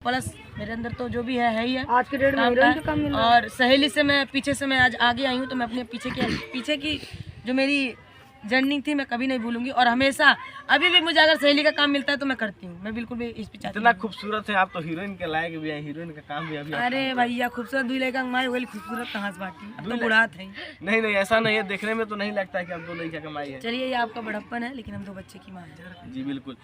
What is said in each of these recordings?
Plus मेरे अंदर तो जो भी है ही है आज के डेट में हीरोइन का काम मिल रहा है। और सहेली से मैं पीछे से मैं आज आगे आई हूँ, तो मैं अपने पीछे की जो मेरी जर्नी थी मैं कभी नहीं भूलूंगी। और हमेशा अभी भी मुझे अगर सहेली का काम मिलता है तो मैं करती हूँ, मैं बिल्कुल भी इस पे इतना खूबसूरत है आप तो हीरोइन के लायक भी है, हीरोइन का काम भी अभी अरे भैया खूबसूरत दुई लड़का माई होगी, खूबसूरत कहाँ से बाटी, अब तो बुढ़ा थे। नहीं ऐसा नहीं है, देखने में तो नहीं लगता है कि हम 2 लड़का कमाई है। चलिए ये आपका बड़प्पन है, लेकिन हम 2 बच्चे की माँ हैं। जी बिल्कुल।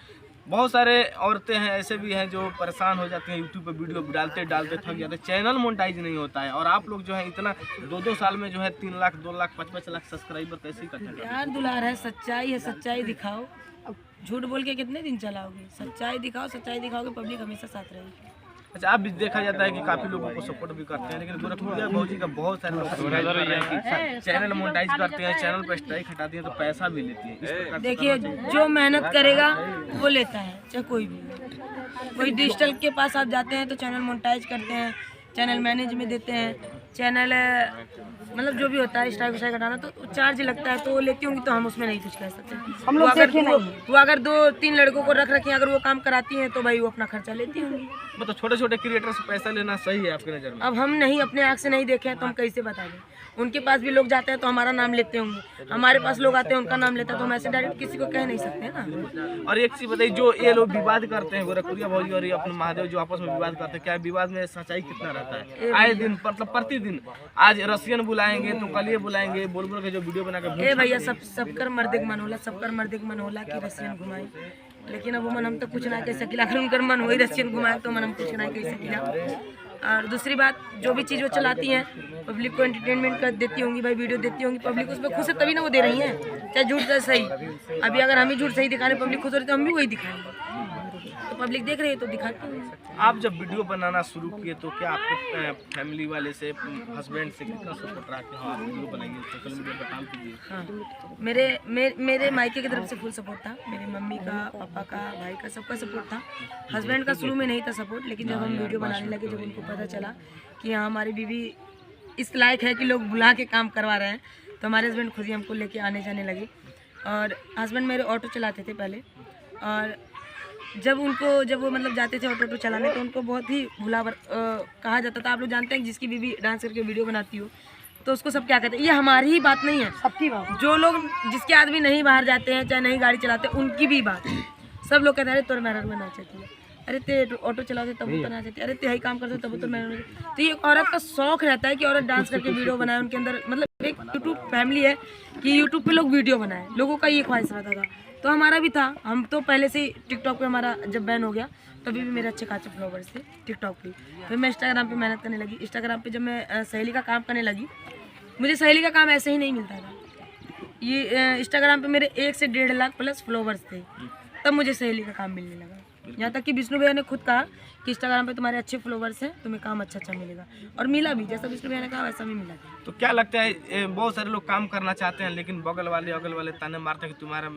बहुत सारे औरतें हैं ऐसे भी हैं जो परेशान हो जाती हैं, यूट्यूब पे वीडियो डालते थक जाते, चैनल मोनेटाइज नहीं होता है। और आप लोग जो है इतना 2 साल में जो है 3 लाख 2 लाख 5 लाख सब्सक्राइबर कैसे इकट्ठा करते हैं? यार दुलार है, सच्चाई है, सच्चाई दिखाओ। अब झूठ बोल के कितने दिन चलाओगे? सच्चाई दिखाओ, सच्चाई दिखाओगे, पब्लिक हमेशा साथ रहेगी। अच्छा, आप भी देखा जाता है कि काफी लोगों को सपोर्ट भी करते हैं, लेकिन गोरखपुरिया भौजी का बहुत सारे लोग सब्सक्राइब कर रहे हैं कि चैनल मोनेटाइज करते हैं, चैनल पर स्ट्राइक हटाती हैं तो पैसा भी लेती है। देखिए जो मेहनत करेगा वो लेता है, चाहे कोई भी। कोई डिजिटल के पास आप जाते हैं तो चैनल मोनेटाइज करते हैं, चैनल मैनेज में देते हैं, चैनल मतलब जो भी होता है स्ट्राइक स्ट्राइक हटाना तो चार्ज लगता है, तो वो लेती होंगी, तो हम उसमें नहीं कुछ कह सकते। हम लोग वो अगर 2-3 लड़कों को रख रखी अगर वो काम कराती हैं तो भाई वो अपना खर्चा लेती होंगी। मतलब छोटे क्रिएटर से पैसा लेना सही है आपकी नज़र में? अब हम नहीं अपने आँख से नहीं देखे तो हम कैसे बता दें? उनके पास भी लोग जाते हैं तो हमारा नाम लेते होंगे, हमारे पास लोग आते हैं उनका नाम लेते हैं, तो हम ऐसे डायरेक्ट किसी को कह नहीं सकते ना। और एक चीज बताइए, जो ये लोग विवाद करते हैं गोरखपुरिया भौजी और ये अपने महादेव जो आपस में विवाद करते हैं, क्या विवाद में सच्चाई कितना रहता है? आए दिन मतलब प्रतिदिन, आज रसियन बुलाएंगे तो कल ये बुलाएंगे, बोल के जो वीडियो बना के भैया सबकर मर्दिक मन होला, सबकर मर्दिक मन होला कि रसियन घुमाए, लेकिन अब वो मन हम तो कुछ ना कह सकिला। अगर उनकर मन वही रसियन घुमाए तो मन हम कुछ ना कह सकिला। और दूसरी बात, जो भी चीज़ वो चलाती हैं पब्लिक को एंटरटेनमेंट कर देती होंगी, भाई वीडियो देती होंगी, पब्लिक उसमें खुश है तभी ना वो दे रही हैं, चाहे झूठ चाहे सही। अभी अगर हम ही झूठ सही दिखाने पब्लिक खुश हो रही तो हम भी वही दिखाएंगे, तो पब्लिक देख रही है तो दिखाते हैं। आप जब वीडियो बनाना शुरू किए तो क्या आपके फैमिली वाले से, हस्बैंड से कितना सपोर्ट रहा कि हाँ वीडियो बनाइए, सोशल मीडिया पर काम कीजिए? हाँ, मेरे मायके की तरफ से फुल सपोर्ट था, मेरे मम्मी का, पापा का, भाई का, सबका सपोर्ट था। हस्बैंड का शुरू में नहीं था सपोर्ट, लेकिन जब हम वीडियो बनाने लगे, जब उनको पता चला कि हाँ हमारी बीवी इस लायक है कि लोग बुला के काम करवा रहे हैं, तो हमारे हस्बैंड खुद ही हमको लेके आने जाने लगे। और हस्बैंड मेरे ऑटो चलाते थे पहले, और जब वो मतलब जाते थे ऑटो चलाने तो उनको बहुत ही भुलावर कहा जाता था। आप लोग जानते हैं जिसकी बीवी डांस करके वीडियो बनाती हो तो उसको सब क्या कहते हैं। ये हमारी ही बात नहीं है, सबकी बात। जो लोग जिसके आदमी नहीं बाहर जाते हैं, चाहे नहीं गाड़ी चलाते, उनकी भी बात है। सब लोग कहते हैं अरे तोर मैरिज में नाचती है, अरे ते ऑटो चलाते तब तो नाचती, अरे ते यही काम करते तब तो मैरिज। तो ये औरत का शौक रहता है कि औरत डांस करके वीडियो बनाए, उनके अंदर मतलब एक यूट्यूब फैमिली है कि यूट्यूब पे लोग वीडियो बनाए, लोगों का ये ख्वाहिश रहता था। तो हमारा भी था, हम तो पहले से ही टिकटॉक पे, हमारा जब बैन हो गया तभी भी मेरे अच्छे खासे फॉलोवर्स थे टिकटॉक पे। फिर मैं इंस्टाग्राम पे मेहनत करने लगी। इंस्टाग्राम पे जब मैं सहेली का काम करने लगी, मुझे सहेली का काम ऐसे ही नहीं मिलता था। ये इंस्टाग्राम पे मेरे 1 से 1.5 लाख प्लस फॉलोवर्स थे, तब मुझे सहेली का काम मिलने लगा। यहाँ तक कि विष्णु भैया ने खुद कहा कि इंस्टाग्राम पे तुम्हारे अच्छे फॉलोवर्स हैं, तुम्हें काम अच्छा मिलेगा, और मिला भी, जैसा विष्णु भैया ने कहा वैसा भी मिला। तो क्या लगता है, बहुत सारे लोग काम करना चाहते हैं लेकिन बगल वाले ताने मारते हैं कि तुम्हारा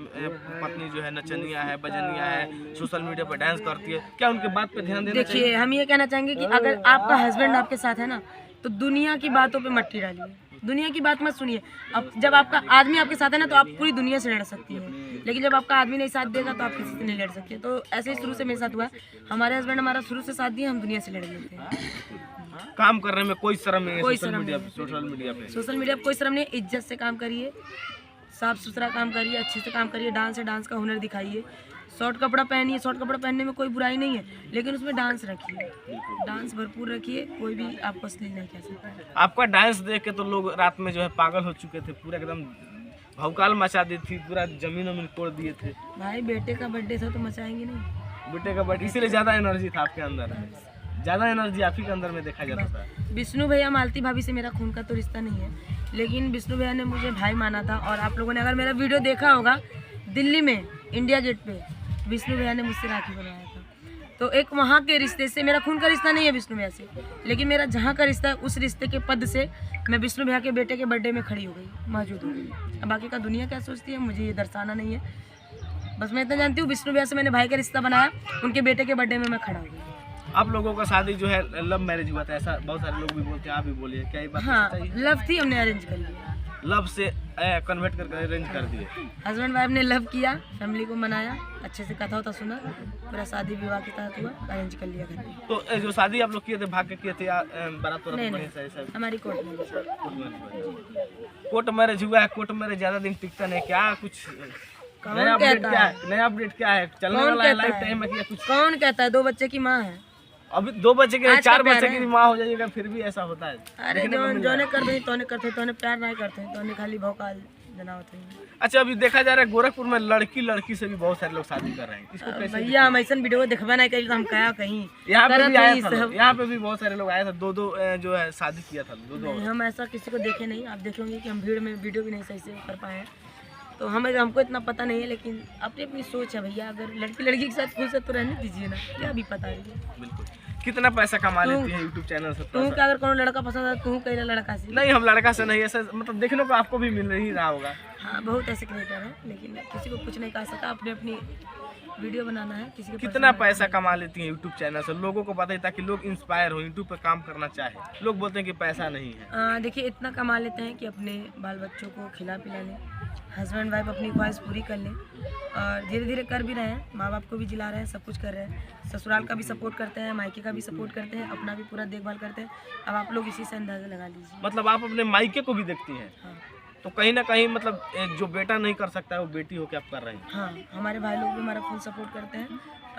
पत्नी जो है नचनिया है, बजनिया है, सोशल मीडिया पर डांस करती है, क्या उनके बात पे ध्यान देना चाहिए? देखिए हम ये कहना चाहेंगे कि अगर आपका हस्बैंड आपके साथ है ना, तो दुनिया की बातों पे मट्टी डालिए, दुनिया की बात मत सुनिए। अब जब आपका आदमी आपके साथ है ना, तो आप पूरी दुनिया से लड़ सकती हैं, लेकिन जब आपका आदमी नहीं साथ देगा तो आप किसी से नहीं लड़ सकते। तो ऐसे ही शुरू से मेरे साथ हुआ है, हमारे हस्बैंड हमारा शुरू से साथ दिए, हम दुनिया से लड़ लेते हैं। काम करने में कोई शर्म नहीं है, कोई सोशल शर्म मीडिया पे सोशल मीडिया पे कोई शर्म नहीं, इज्जत से काम करिए, साफ सुथरा काम करिए, अच्छे से काम करिए, डांस है डांस का हुनर दिखाइए, शॉर्ट कपड़ा पहनिए, शॉर्ट कपड़ा पहनने में कोई बुराई नहीं है, लेकिन उसमें डांस रखिए, डांस भरपूर रखिए, कोई भी आपको अश्लील नहीं कह सकता है। आपका डांस देख के तो लोग रात में जो है पागल हो चुके थे, पूरा एकदम भौकाल मचा दी थी, पूरा जमीन वमीन तोड़ दिए थे। भाई बेटे का बर्थडे था तो मचाएंगे नहीं? बेटे का बर्थडे, इसीलिए ज़्यादा एनर्जी था आपके अंदर, ज़्यादा एनर्जी आप ही के अंदर में देखा जाता था। विष्णु भैया, मालती भाभी से मेरा खून का तो रिश्ता नहीं है, लेकिन विष्णु भैया ने मुझे भाई माना था। और आप लोगों ने अगर मेरा वीडियो देखा होगा, दिल्ली में इंडिया गेट पे विष्णु भैया ने मुझसे राखी बनवाया था। तो एक वहाँ के रिश्ते से, मेरा खून का रिश्ता नहीं है विष्णु भैया से, लेकिन मेरा जहाँ का रिश्ता है उस रिश्ते के पद से मैं विष्णु भैया के बेटे के बर्थडे में खड़ी हो गई, मौजूद हो गई। अब बाकी का दुनिया क्या सोचती है मुझे ये दर्शाना नहीं है, बस मैं इतना जानती हूँ विष्णु भैया से मैंने भाई का रिश्ता बनाया, उनके बेटे के बर्थडे में मैं खड़ा हो गई। आप लोगों का शादी जो है लव मैरिज हुआ था, ऐसा बहुत सारे लोग भी बोलते हैं, आप भी बोलिए, क्या ये बात हाँ, सच्चाई है? लव थी, हमने अरेंज कर लिया। लव से कन्वर्ट करके अरेंज कर दिए। हस्बैंड वाइफ ने लव किया, फैमिली को मनाया, अच्छे से कथा होता सुना, पूरा शादी विवाह के तहत हुआ, अरेंज कर लिया घर पे। तो जो शादी आप लोग किए थे भाग के किए थे या बारात नहीं वारात नहीं, ऐसा हमारी कोर्ट में। कोर्ट मैरिज हुआ है, कोर्ट मैरिज ज्यादा दिन टिकता नहीं, क्या कुछ कौन नया अपडेट कहता क्या है? है? नया अपडेट क्या है? चलने कौन वाला है कहता लाइफ है? टाइम है या कुछ? कौन कहता है? 2 बच्चे की माँ है। अभी 2 बच्चे के आज का 4 प्यार बच्चे है। की भी माँ हो जाएगा फिर भी ऐसा होता है। अरे देखने को मिल जो रहा ने है। कर दे तोने करते, तोने प्यार नहीं करते, तोने खाली भौकाल जना होते हैं। अच्छा अभी देखा जा रहा है गोरखपुर में लड़की से भी बहुत सारे लोग शादी कर रहे हैं, इसको कैसे? भैया हम ऐसा वीडियो देखबा नहीं करी तो हम कहा कहीं यहाँ पे भी करत आया ही था सब। यहाँ पे भी बहुत सारे लोग आए थे, 2-2 जो है शादी किया था, 2-2। नहीं, हम ऐसा किसी को देखे नहीं। आप देखेंगे कि हम भीड़ में वीडियो भी नहीं सही से कर पाए हैं, तो हमको इतना पता नहीं है, लेकिन अपनी अपनी सोच है भैया। अगर लड़की के साथ खुश है तो रहने दीजिए ना, क्या भी पता है। बिल्कुल। कितना पैसा कमा लेती है यूट्यूब चैनल से? तू क्या अगर कोनो लड़का पसंद है तू कहीं लड़का से? नहीं, हम लड़का से नहीं, ऐसा मतलब देखने को आपको भी मिल ही रहा होगा। हाँ, बहुत ऐसे क्रिएटर हैं, लेकिन किसी को कुछ नहीं कह सकता। अपनी अपनी वीडियो बनाना है, किसी को कितना पैसा कमा लेती है यूट्यूब चैनल से? लोगों को पता ही ताकि लोग इंस्पायर हो, यूट्यूब पे काम करना चाहे। लोग बोलते हैं कि पैसा नहीं है। देखिए इतना कमा लेते हैं कि अपने बाल बच्चों को खिला पिला लें, हस्बैंड वाइफ अपनी ख्वाहिश पूरी कर लें, और धीरे धीरे कर भी रहे हैं। माँ बाप को भी जिला रहे हैं, सब कुछ कर रहे हैं, ससुराल का भी सपोर्ट करते हैं, मायके का भी सपोर्ट करते हैं, अपना भी पूरा देखभाल करते हैं। अब आप लोग इसी से अंदाजा लगा लीजिए। मतलब आप अपने मायके को भी देखती हैं? हाँ तो कहीं ना कहीं मतलब जो बेटा नहीं कर सकता है वो बेटी होके आप कर रहे हैं। हाँ, हमारे भाई लोग भी हमारा फुल सपोर्ट करते हैं,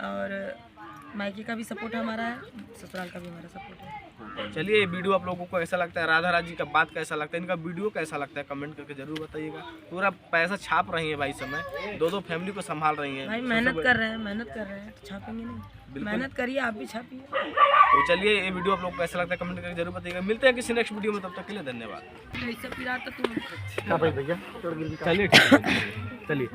और मायके का भी सपोर्ट हमारा है, ससुराल का भी हमारा सपोर्ट है। चलिए, ये वीडियो आप लोगों को कैसा लगता है? राधा राज जी का बात कैसा लगता है? इनका वीडियो कैसा लगता है? कमेंट करके जरूर बताइएगा। पूरा पैसा छाप रही है भाई, समय 2-2 फैमिली को संभाल रही हैं। भाई मेहनत कर रहे हैं तो छापेंगे नहीं। मेहनत करिए, आप भी छापिए। तो चलिए, ये वीडियो आप लोग को कैसा लगता है कमेंट करके जरूर बताइएगा। मिलते हैं किसी नेक्स्ट वीडियो में, तब तक के लिए धन्यवाद। ऐसा पिरा तो तुम चलिए ठीक है, चलिए।